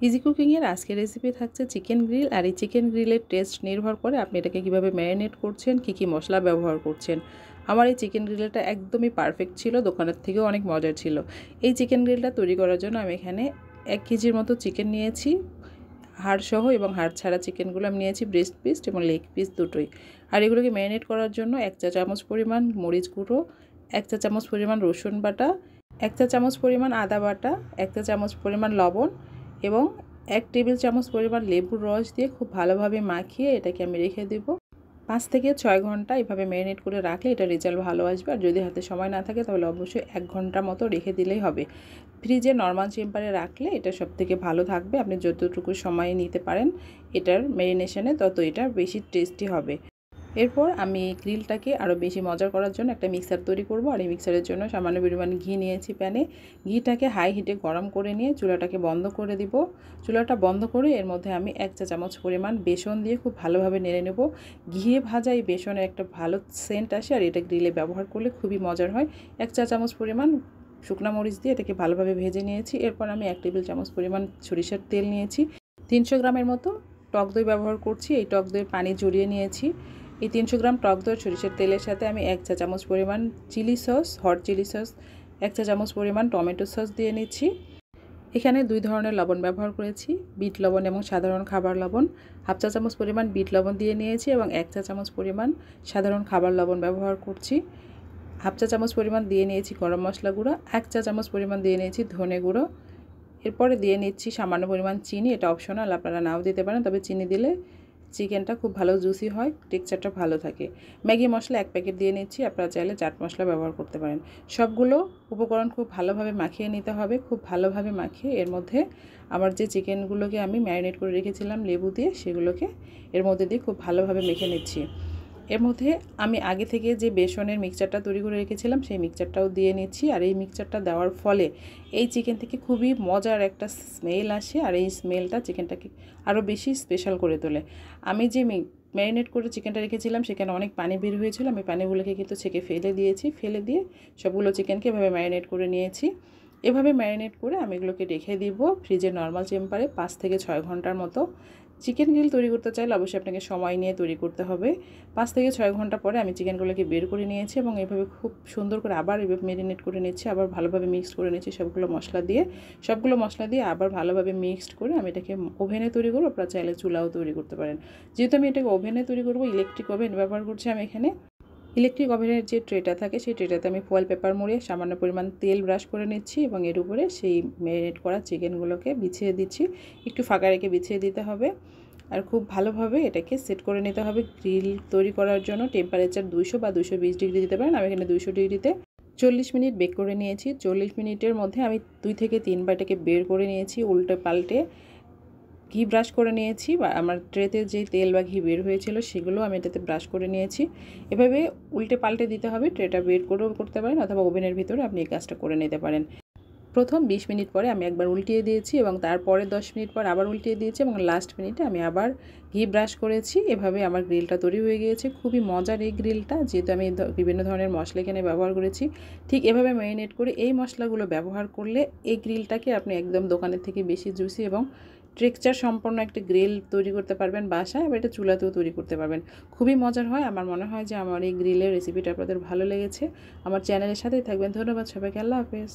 Easy কুকিংয়ের আজকের recipe থাকছে chicken grill. আর এই চিকেন গ্রিলের টেস্ট নির্ভর করে আপনি এটাকে কীভাবে ম্যারিনেট করছেন, কী মশলা ব্যবহার করছেন। আমার এই চিকেন গ্রিলটা একদমই পারফেক্ট ছিল, দোকানের থেকেও অনেক মজার ছিল। এই চিকেন গ্রিলটা তৈরি করার জন্য আমি এখানে 1 কেজির মতো চিকেন নিয়েছি, হাড়সহ এবং হাড় ছাড়া চিকেনগুলো আমি নিয়েছি, ব্রেস্ট পিস এবং লেগ পিস দুটোই। আর এগুলোকে ম্যারিনেট করার জন্য 1 চা চামচ পরিমাণ মরিচ গুঁড়ো, 1 চা চামচ পরিমাণ রসুন বাটা, 1 চা চামচ পরিমাণ আদা বাটা, 1 চা চামচ পরিমাণ লবণ এবং 1 টেবিল চামচ পরিমাণ লেবুর রস দিয়ে খুব ভালোভাবে মাখিয়ে এটাকে আমি রেখে দেব। 5 থেকে 6 ঘন্টা এভাবে ম্যারিনেট করে রাখলে এটা রেজাল্ট ভালো আসবে। আর যদি হাতে সময় না থাকে তাহলে অবশ্যই 1 ঘন্টা মতো রেখে দিলেই হবে। ফ্রিজে নর্মাল টেম্পারে রাখলে এটা সবথেকে ভালো থাকবে। আপনি যতটুকু সময় নিতে পারেন এটার ম্যারিনেশনে, তত এটা বেশি টেস্টি হবে। এরপর আমি গ্রিলটাকে আরও বেশি মজার করার জন্য একটা মিক্সার তৈরি করব। আর এই মিক্সারের জন্য সামান্য পরিমাণ ঘি নিয়েছি প্যানে। ঘিটাকে হাই হিটে গরম করে নিয়ে চুলাটাকে বন্ধ করে দিব। চুলাটা বন্ধ করে এর মধ্যে আমি 1 চা চামচ পরিমাণ বেসন দিয়ে খুব ভালোভাবে নেড়ে নেব। ঘিয়ে ভাজা এই বেসনের একটা ভালো সেন্ট আসে, আর এটা গ্রিলে ব্যবহার করলে খুবই মজার হয়। 1 চা চামচ পরিমাণ শুকনো মরিচ দিয়ে এটাকে ভালোভাবে ভেজে নিয়েছি। এরপর আমি 1 টেবিল চামচ পরিমাণ সরিষার তেল নিয়েছি। 300 গ্রামের মতো টক দই ব্যবহার করছি। এই টক দইয়ের পানি ঝরিয়ে নিয়েছি। এই 300 গ্রাম টক দই সরিষার তেলের সাথে আমি 1 চা চামচ পরিমাণ chili sauce, hot chili sauce, 1 চা চামচ পরিমাণ টমেটো সস দিয়ে নিচ্ছি। এখানে 2 ধরনের লবণ ব্যবহার করেছি, বিট লবণ এবং সাধারণ খাবার লবণ। হাফ চা চামচ পরিমাণ বিট লবণ দিয়ে নিয়েছি এবং 1 চা চামচ পরিমাণ সাধারণ খাবার লবণ ব্যবহার করছি। হাফ চা চামচ পরিমাণ দিয়ে নিয়েছি গরম মশলা গুঁড়ো, 1 চা চামচ পরিমাণ দিয়ে নিয়েছি ধনে গুঁড়ো। এরপরে দিয়ে নিচ্ছি সামান্য পরিমাণ চিনি, এটা অপশনাল, আপনারা নাও দিতে পারেন, তবে চিনি দিলে চিকেনটা খুব ভালো জুসি হয়, টেক্সচারটা ভালো থাকে। ম্যাগি মশলা 1 প্যাকেট দিয়ে নিচ্ছি, আপনারা চাইলে চাট মশলা ব্যবহার করতে পারেন। সবগুলো উপকরণ খুব ভালোভাবে মাখিয়ে নিতে হবে। খুব ভালোভাবে মাখিয়ে এর মধ্যে আমার যে চিকেনগুলোকে আমি ম্যারিনেট করে রেখেছিলাম লেবু দিয়ে, সেগুলোকে এর মধ্যে দিয়ে খুব ভালোভাবে মেখে নিচ্ছি। এর মধ্যে আমি আগে থেকে যে বেসনের মিক্সচারটা তৈরি করে রেখেছিলাম সেই মিক্সচারটাও দিয়ে নিচ্ছি। আর এই মিক্সচারটা দেওয়ার ফলে এই চিকেন থেকে খুবই মজার একটা স্মেল আসে, আর এই স্মেলটা চিকেনটাকে আরও বেশি স্পেশাল করে তোলে। আমি যে ম্যারিনেট করে চিকেনটা রেখেছিলাম সেখানে অনেক পানি বের হয়েছিল, আমি পানিগুলোকে কিন্তু ছেঁকে ফেলে দিয়েছি। ফেলে দিয়ে সবগুলো চিকেনকে এভাবে ম্যারিনেট করে নিয়েছি। এভাবে ম্যারিনেট করে আমি এগুলোকে রেখে দিব ফ্রিজে নর্মাল টেম্পারে 5 থেকে 6 ঘন্টার মতো। চিকেন গ্রিল তৈরি করতে চাইলে অবশ্যই আপনাকে সময় নিয়ে তৈরি করতে হবে। 5 থেকে 6 ঘন্টা পরে আমি চিকেনগুলোকে বের করে নিয়েছি এবং এইভাবে খুব সুন্দর করে আবার এভাবে ম্যারিনেট করে নিচ্ছি, আবার ভালোভাবে মিক্সড করে নিচ্ছি সবগুলো মশলা দিয়ে আবার ভালোভাবে মিক্সড করে আমি এটাকে ওভেনে তৈরি করবো। আপনারা চাইলে চুলাও তৈরি করতে পারেন। যেহেতু আমি এটাকে ওভেনে তৈরি করবো, ইলেকট্রিক ওভেন ব্যবহার করছি আমি এখানে। ইলেকট্রিক ওভেনের যে ট্রেটা থাকে সেই ট্রেটাতে আমি ফয়েল পেপার মুড়িয়ে সামান্য পরিমাণ তেল ব্রাশ করে নিচ্ছি এবং এর উপরে সেই ম্যারিনেট করা চিকেনগুলোকে বিছিয়ে দিচ্ছি। একটু ফাঁকা রেখে বিছিয়ে দিতে হবে। আর খুব ভালোভাবে এটাকে সেট করে নিতে হবে। গ্রিল তৈরি করার জন্য টেম্পারেচার 200 বা 220 ডিগ্রি দিতে পারেন। আমি এখানে 200 ডিগ্রিতে 40 মিনিট বেক করে নিয়েছি। 40 মিনিটের মধ্যে আমি 2 থেকে 3 বার এটাকে বের করে নিয়েছি, উল্টে পাল্টে ঘি ব্রাশ করে নিয়েছি, বা আমার ট্রেতে যে তেল বা ঘি বের হয়েছিল সেগুলো আমি এটাতে ব্রাশ করে নিয়েছি। এভাবে উল্টে পাল্টে দিতে হবে। ট্রেটা বের করেও করতে পারেন অথবা ওভেনের ভিতরে আপনি এই কাজটা করে নিতে পারেন। প্রথম 20 মিনিট পরে আমি একবার উল্টিয়ে দিয়েছি এবং তারপরে 10 মিনিট পর আবার উল্টিয়ে দিয়েছি এবং লাস্ট মিনিটে আমি আবার ঘি ব্রাশ করেছি। এভাবে আমার গ্রিলটা তৈরি হয়ে গিয়েছে। খুবই মজার এই গ্রিলটা, যেহেতু আমি বিভিন্ন ধরনের মশলা এখানে ব্যবহার করেছি। ঠিক এভাবে ম্যারিনেট করে এই মশলাগুলো ব্যবহার করলে এই গ্রিলটাকে আপনি একদম দোকানের থেকে বেশি জুসি এবং টেক্সচার সম্পন্ন একটা গ্রিল তৈরি করতে পারবেন বাসায়, আবার এটা চুলাতেও তৈরি করতে পারবেন। খুবই মজার হয়। আমার মনে হয় যে আমার এই গ্রিলের রেসিপিটা আপনাদের ভালো লেগেছে। আমার চ্যানেলের সাথেই থাকবেন। ধন্যবাদ সবাইকে। আল্লাহ হাফেজ।